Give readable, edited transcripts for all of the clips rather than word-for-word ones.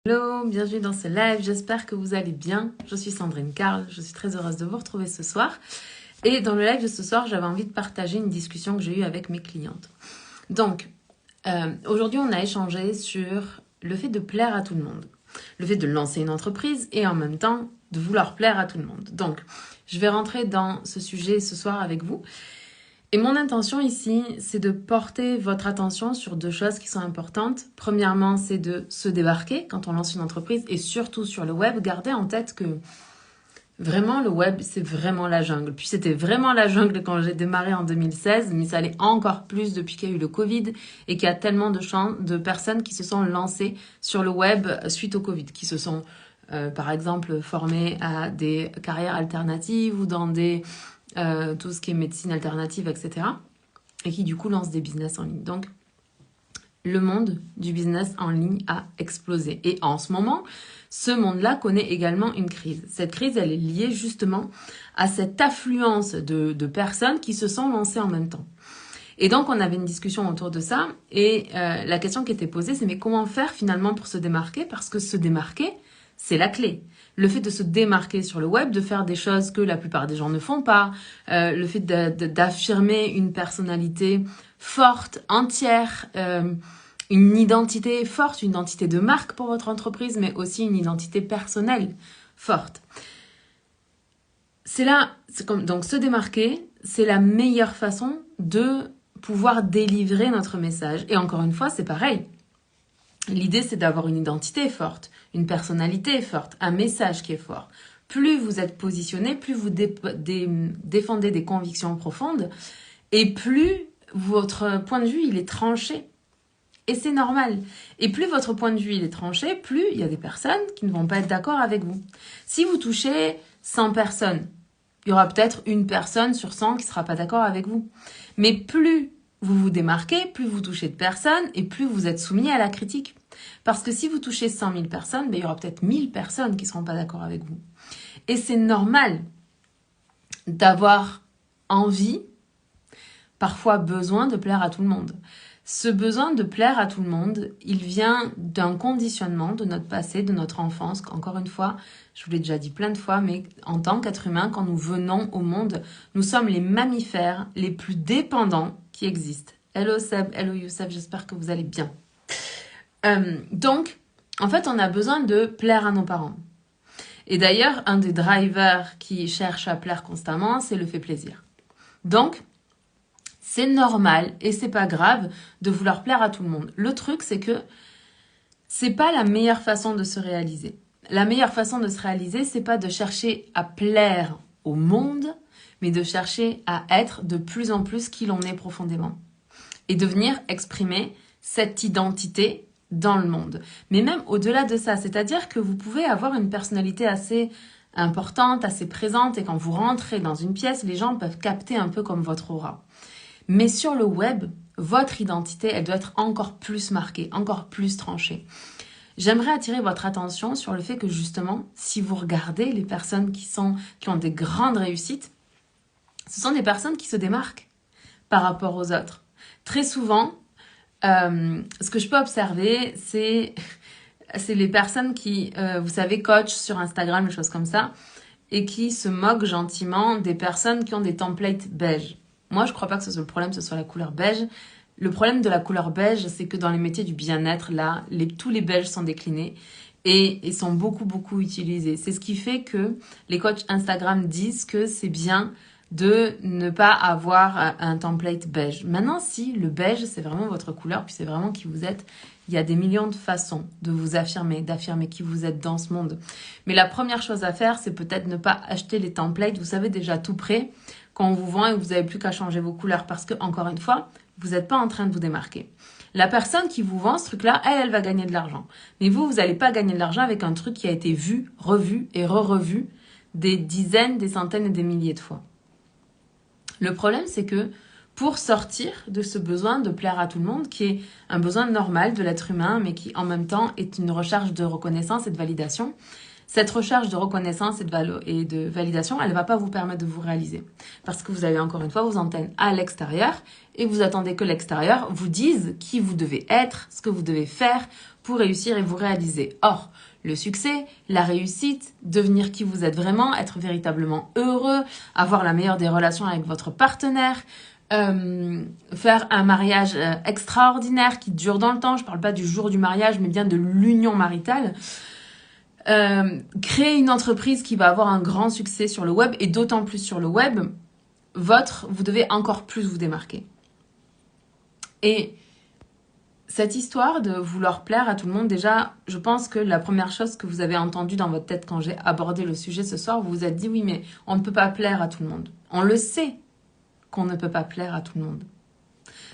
Hello, bienvenue dans ce live, j'espère que vous allez bien. Je suis Sandrine Carl, je suis très heureuse de vous retrouver ce soir. Et dans le live de ce soir, j'avais envie de partager une discussion que j'ai eue avec mes clientes. Donc, aujourd'hui, on a échangé sur le fait de plaire à tout le monde. Le fait de lancer une entreprise et en même temps de vouloir plaire à tout le monde. Donc, je vais rentrer dans ce sujet ce soir avec vous. Et mon intention ici, c'est de porter votre attention sur deux choses qui sont importantes. Premièrement, c'est de se démarquer quand on lance une entreprise et surtout sur le web. Gardez en tête que vraiment le web, c'est vraiment la jungle. Puis c'était vraiment la jungle quand j'ai démarré en 2016, mais ça allait encore plus depuis qu'il y a eu le Covid et qu'il y a tellement de personnes qui se sont lancées sur le web suite au Covid, qui se sont par exemple formées à des carrières alternatives ou dans tout ce qui est médecine alternative, etc. Et qui du coup lancent des business en ligne. Donc, le monde du business en ligne a explosé. Et en ce moment, ce monde-là connaît également une crise. Cette crise, elle est liée justement à cette affluence de personnes qui se sont lancées en même temps. Et donc, on avait une discussion autour de ça. Et la question qui était posée, c'est mais comment faire finalement pour se démarquer? Parce que se démarquer, c'est la clé. Le fait de se démarquer sur le web, de faire des choses que la plupart des gens ne font pas, le fait d'affirmer une personnalité forte, entière, une identité forte, une identité de marque pour votre entreprise, mais aussi une identité personnelle forte. Donc se démarquer, c'est la meilleure façon de pouvoir délivrer notre message. Et encore une fois, c'est pareil. L'idée, c'est d'avoir une identité forte, une personnalité forte, un message qui est fort. Plus vous êtes positionné, plus vous défendez des convictions profondes et plus votre point de vue, il est tranché. Et c'est normal. Et plus votre point de vue, il est tranché, plus il y a des personnes qui ne vont pas être d'accord avec vous. Si vous touchez 100 personnes, il y aura peut-être une personne sur 100 qui ne sera pas d'accord avec vous. Mais plus vous vous démarquez, plus vous touchez de personnes et plus vous êtes soumis à la critique. Parce que si vous touchez 100 000 personnes, il y aura peut-être 1000 personnes qui ne seront pas d'accord avec vous. Et c'est normal d'avoir envie, parfois besoin de plaire à tout le monde. Ce besoin de plaire à tout le monde, il vient d'un conditionnement de notre passé, de notre enfance. Encore une fois, je vous l'ai déjà dit plein de fois, mais en tant qu'être humain, quand nous venons au monde, nous sommes les mammifères les plus dépendants qui existent. Hello Seb, hello Youssef, j'espère que vous allez bien. Donc, en fait, on a besoin de plaire à nos parents. Et d'ailleurs, un des drivers qui cherche à plaire constamment, c'est le fait plaisir. Donc, c'est normal et c'est pas grave de vouloir plaire à tout le monde. Le truc, c'est que c'est pas la meilleure façon de se réaliser. La meilleure façon de se réaliser, c'est pas de chercher à plaire au monde, mais de chercher à être de plus en plus qui l'on est profondément. Et de venir exprimer cette identité dans le monde. Mais même au-delà de ça, c'est-à-dire que vous pouvez avoir une personnalité assez importante, assez présente, et quand vous rentrez dans une pièce, les gens peuvent capter un peu comme votre aura. Mais sur le web, votre identité, elle doit être encore plus marquée, encore plus tranchée. J'aimerais attirer votre attention sur le fait que justement, si vous regardez les personnes qui ont des grandes réussites, ce sont des personnes qui se démarquent par rapport aux autres. Très souvent, ce que je peux observer, c'est les personnes qui, vous savez, coachent sur Instagram, des choses comme ça, et qui se moquent gentiment des personnes qui ont des templates beige. Moi, je ne crois pas que ce soit le problème, ce soit la couleur beige. Le problème de la couleur beige, c'est que dans les métiers du bien-être, là, tous les beiges sont déclinés et sont beaucoup, beaucoup utilisés. C'est ce qui fait que les coachs Instagram disent que c'est bien de ne pas avoir un template beige. Maintenant, si le beige, c'est vraiment votre couleur, puis c'est vraiment qui vous êtes, il y a des millions de façons de vous affirmer, d'affirmer qui vous êtes dans ce monde. Mais la première chose à faire, c'est peut-être ne pas acheter les templates, vous savez, déjà tout prêt, quand on vous vend et que vous n'avez plus qu'à changer vos couleurs. Parce que, encore une fois, vous n'êtes pas en train de vous démarquer. La personne qui vous vend ce truc-là, elle va gagner de l'argent. Mais vous n'allez pas gagner de l'argent avec un truc qui a été vu, revu et re-revu des dizaines, des centaines et des milliers de fois. Le problème, c'est que pour sortir de ce besoin de plaire à tout le monde, qui est un besoin normal de l'être humain, mais qui en même temps est une recherche de reconnaissance et de validation, cette recherche de reconnaissance et de validation, elle ne va pas vous permettre de vous réaliser. Parce que vous avez encore une fois vos antennes à l'extérieur et vous attendez que l'extérieur vous dise qui vous devez être, ce que vous devez faire pour réussir et vous réaliser. Or, le succès, la réussite, devenir qui vous êtes vraiment, être véritablement heureux, avoir la meilleure des relations avec votre partenaire, faire un mariage extraordinaire qui dure dans le temps, je ne parle pas du jour du mariage, mais bien de l'union maritale, créer une entreprise qui va avoir un grand succès sur le web, et d'autant plus sur le web, vous devez encore plus vous démarquer. Et cette histoire de vouloir plaire à tout le monde, déjà, je pense que la première chose que vous avez entendue dans votre tête quand j'ai abordé le sujet ce soir, vous vous êtes dit, oui, mais on ne peut pas plaire à tout le monde. On le sait qu'on ne peut pas plaire à tout le monde.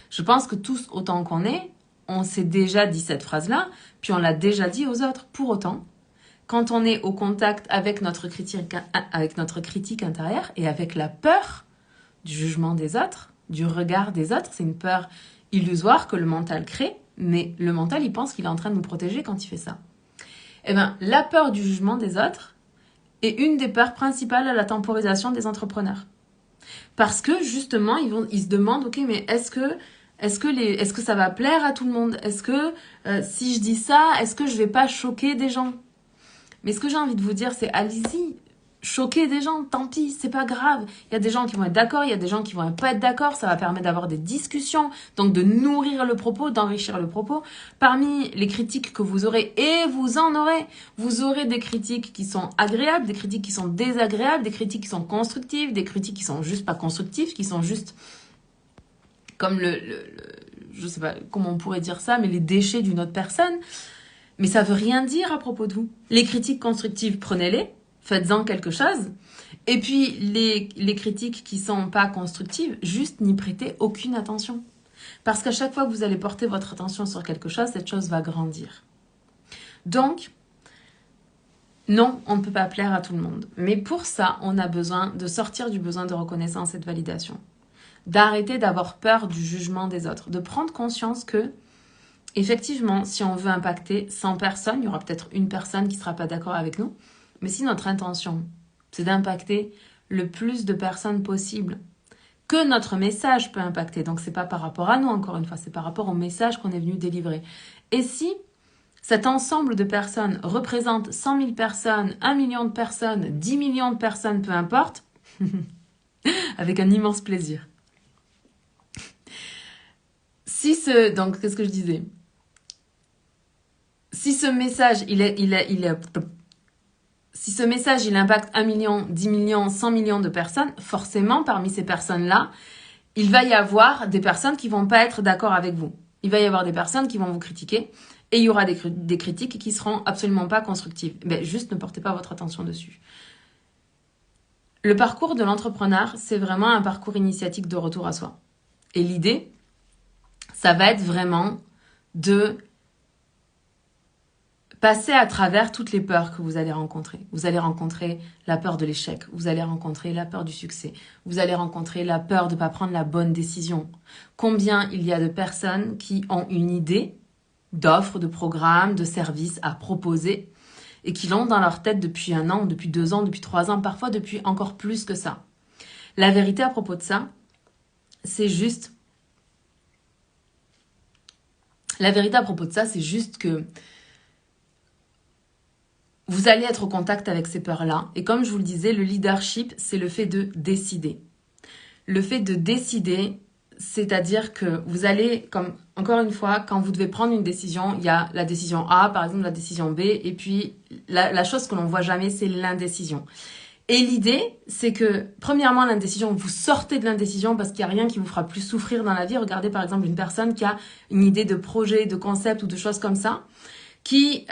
Je pense que tous, autant qu'on est, on s'est déjà dit cette phrase-là, puis on l'a déjà dit aux autres. Pour autant, quand on est au contact avec notre critique intérieure et avec la peur du jugement des autres, du regard des autres, c'est une peur illusoire que le mental crée, mais le mental, il pense qu'il est en train de nous protéger quand il fait ça. Eh bien, la peur du jugement des autres est une des peurs principales à la temporisation des entrepreneurs. Parce que, justement, ils se demandent, ok, mais est-ce que ça va plaire à tout le monde? Est-ce que, si je dis ça, est-ce que je vais pas choquer des gens? Mais ce que j'ai envie de vous dire, c'est allez-y, choquer des gens, tant pis, c'est pas grave. Il y a des gens qui vont être d'accord, il y a des gens qui vont pas être d'accord, ça va permettre d'avoir des discussions, donc de nourrir le propos, d'enrichir le propos. Parmi les critiques que vous aurez, et vous en aurez, vous aurez des critiques qui sont agréables, des critiques qui sont désagréables, des critiques qui sont constructives, des critiques qui sont juste pas constructives, qui sont juste comme je sais pas comment on pourrait dire ça, mais les déchets d'une autre personne. Mais ça veut rien dire à propos de vous. Les critiques constructives, prenez-les, faites-en quelque chose. Et puis, les critiques qui sont pas constructives, juste n'y prêtez aucune attention. Parce qu'à chaque fois que vous allez porter votre attention sur quelque chose, cette chose va grandir. Donc, non, on ne peut pas plaire à tout le monde. Mais pour ça, on a besoin de sortir du besoin de reconnaissance et de validation. D'arrêter d'avoir peur du jugement des autres. De prendre conscience que, effectivement, si on veut impacter 100 personnes, il y aura peut-être une personne qui ne sera pas d'accord avec nous. Mais si notre intention, c'est d'impacter le plus de personnes possible, que notre message peut impacter, donc c'est pas par rapport à nous, encore une fois, c'est par rapport au message qu'on est venu délivrer. Et si cet ensemble de personnes représente 100 000 personnes, 1 million de personnes, 10 millions de personnes, peu importe, avec un immense plaisir. Donc, qu'est-ce que je disais? Si ce message, si ce message, il impacte 1 million, 10 millions, 100 millions de personnes, forcément, parmi ces personnes-là, il va y avoir des personnes qui vont pas être d'accord avec vous. Il va y avoir des personnes qui vont vous critiquer et il y aura des critiques qui seront absolument pas constructives. Mais juste ne portez pas votre attention dessus. Le parcours de l'entrepreneur, c'est vraiment un parcours initiatique de retour à soi. Et l'idée, ça va être vraiment de passez à travers toutes les peurs que vous allez rencontrer. Vous allez rencontrer la peur de l'échec, vous allez rencontrer la peur du succès, vous allez rencontrer la peur de ne pas prendre la bonne décision. Combien il y a de personnes qui ont une idée d'offre, de programme, de service à proposer et qui l'ont dans leur tête depuis 1 an, depuis 2 ans, depuis 3 ans, parfois depuis encore plus que ça. La vérité à propos de ça, c'est juste... La vérité à propos de ça, c'est juste que vous allez être au contact avec ces peurs-là. Et comme je vous le disais, le leadership, c'est le fait de décider. Le fait de décider, c'est-à-dire que vous allez, comme encore une fois, quand vous devez prendre une décision, il y a la décision A, par exemple la décision B, et puis la chose que l'on voit jamais, c'est l'indécision. Et l'idée, c'est que, premièrement, l'indécision, vous sortez de l'indécision parce qu'il n'y a rien qui vous fera plus souffrir dans la vie. Regardez par exemple une personne qui a une idée de projet, de concept ou de choses comme ça, qui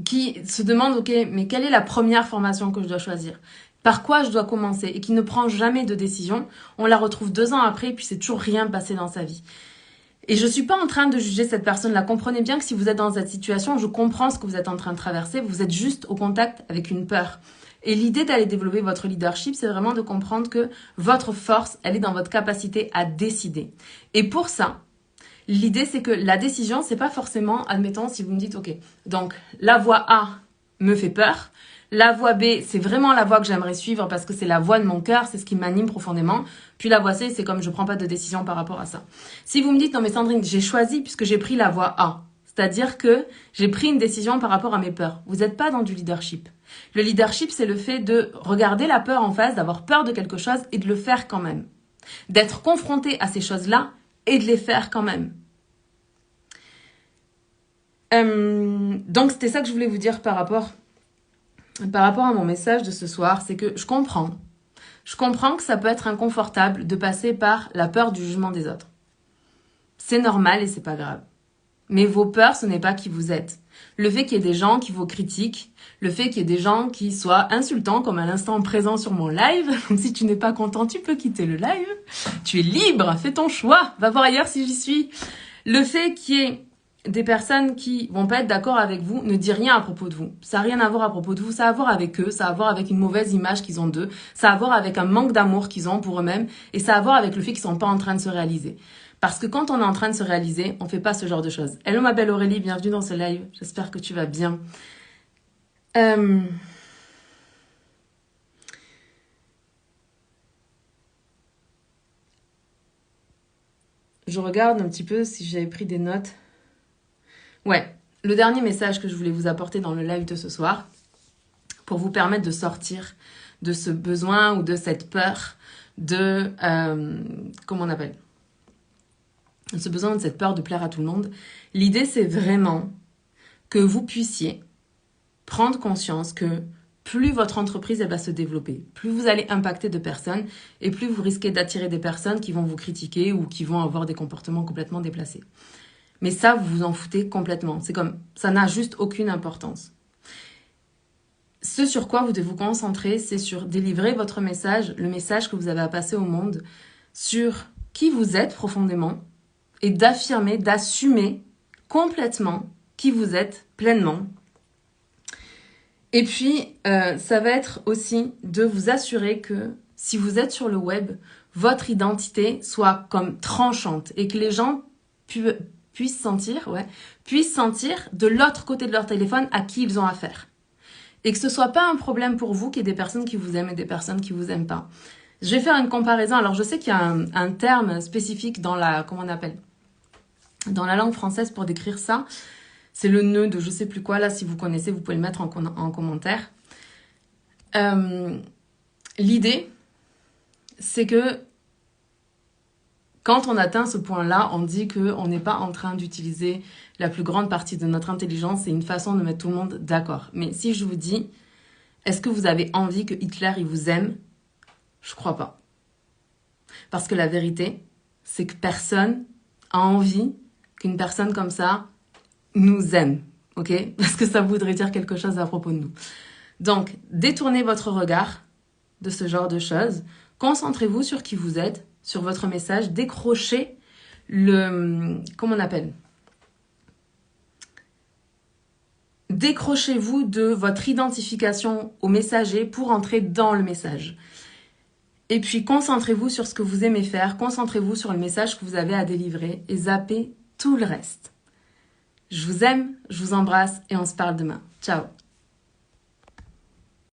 se demande, ok, mais quelle est la première formation que je dois choisir? Par quoi je dois commencer? Et qui ne prend jamais de décision. On la retrouve 2 ans après, et puis c'est toujours rien passé dans sa vie. Et je suis pas en train de juger cette personne-là. Comprenez bien que si vous êtes dans cette situation, je comprends ce que vous êtes en train de traverser. Vous êtes juste au contact avec une peur. Et l'idée d'aller développer votre leadership, c'est vraiment de comprendre que votre force, elle est dans votre capacité à décider. Et pour ça, l'idée, c'est que la décision, c'est pas forcément, admettons, si vous me dites, ok, donc la voie A me fait peur, La voie B, c'est vraiment la voie que j'aimerais suivre parce que c'est la voie de mon cœur, c'est ce qui m'anime profondément. Puis la voie C, c'est comme je prends pas de décision par rapport à ça. Si vous me dites, non mais Sandrine, j'ai choisi puisque j'ai pris la voie A. C'est-à-dire que j'ai pris une décision par rapport à mes peurs. Vous n'êtes pas dans du leadership. Le leadership, c'est le fait de regarder la peur en face, d'avoir peur de quelque chose et de le faire quand même. D'être confronté à ces choses-là et de les faire quand même. Donc, c'était ça que je voulais vous dire par rapport à mon message de ce soir. C'est que je comprends. Je comprends que ça peut être inconfortable de passer par la peur du jugement des autres. C'est normal et c'est pas grave. Mais vos peurs, ce n'est pas qui vous êtes. Le fait qu'il y ait des gens qui vous critiquent, le fait qu'il y ait des gens qui soient insultants, comme à l'instant présent sur mon live. Si tu n'es pas content, tu peux quitter le live. Tu es libre, fais ton choix, va voir ailleurs si j'y suis. Le fait qu'il y ait des personnes qui vont pas être d'accord avec vous ne dit rien à propos de vous. Ça n'a rien à voir à propos de vous, ça a à voir avec eux, ça a à voir avec une mauvaise image qu'ils ont d'eux, ça a à voir avec un manque d'amour qu'ils ont pour eux-mêmes et ça a à voir avec le fait qu'ils sont pas en train de se réaliser. Parce que quand on est en train de se réaliser, on fait pas ce genre de choses. Hello ma belle Aurélie, bienvenue dans ce live, j'espère que tu vas bien. Je regarde un petit peu si j'avais pris des notes. Ouais, le dernier message que je voulais vous apporter dans le live de ce soir, pour vous permettre de sortir de ce besoin ou de cette peur de... comment on appelle ? Ce besoin de cette peur de plaire à tout le monde. L'idée, c'est vraiment que vous puissiez prendre conscience que plus votre entreprise elle va se développer, plus vous allez impacter de personnes et plus vous risquez d'attirer des personnes qui vont vous critiquer ou qui vont avoir des comportements complètement déplacés. Mais ça, vous vous en foutez complètement. C'est comme, ça n'a juste aucune importance. Ce sur quoi vous devez vous concentrer, c'est sur délivrer votre message, le message que vous avez à passer au monde, sur qui vous êtes profondément et d'affirmer, d'assumer complètement qui vous êtes pleinement. Et puis, ça va être aussi de vous assurer que si vous êtes sur le web, votre identité soit comme tranchante et que les gens puissent sentir de l'autre côté de leur téléphone à qui ils ont affaire. Et que ce soit pas un problème pour vous qu'il y ait des personnes qui vous aiment et des personnes qui vous aiment pas. Je vais faire une comparaison. Alors, je sais qu'il y a un terme spécifique dans la, comment on appelle ? Dans la langue française pour décrire ça. C'est le nœud de je sais plus quoi. Là, si vous connaissez, vous pouvez le mettre en commentaire. L'idée, c'est que quand on atteint ce point-là, on dit qu'on n'est pas en train d'utiliser la plus grande partie de notre intelligence. C'est une façon de mettre tout le monde d'accord. Mais si je vous dis, est-ce que vous avez envie que Hitler il vous aime ? Je crois pas. Parce que la vérité, c'est que personne a envie qu'une personne comme ça nous aime. Ok ? Parce que ça voudrait dire quelque chose à propos de nous. Donc, détournez votre regard de ce genre de choses. Concentrez-vous sur qui vous êtes, sur votre message, décrochez comment on appelle ? Décrochez-vous de votre identification au messager pour entrer dans le message. Et puis, concentrez-vous sur ce que vous aimez faire, concentrez-vous sur le message que vous avez à délivrer et zappez tout le reste. Je vous aime, je vous embrasse et on se parle demain. Ciao.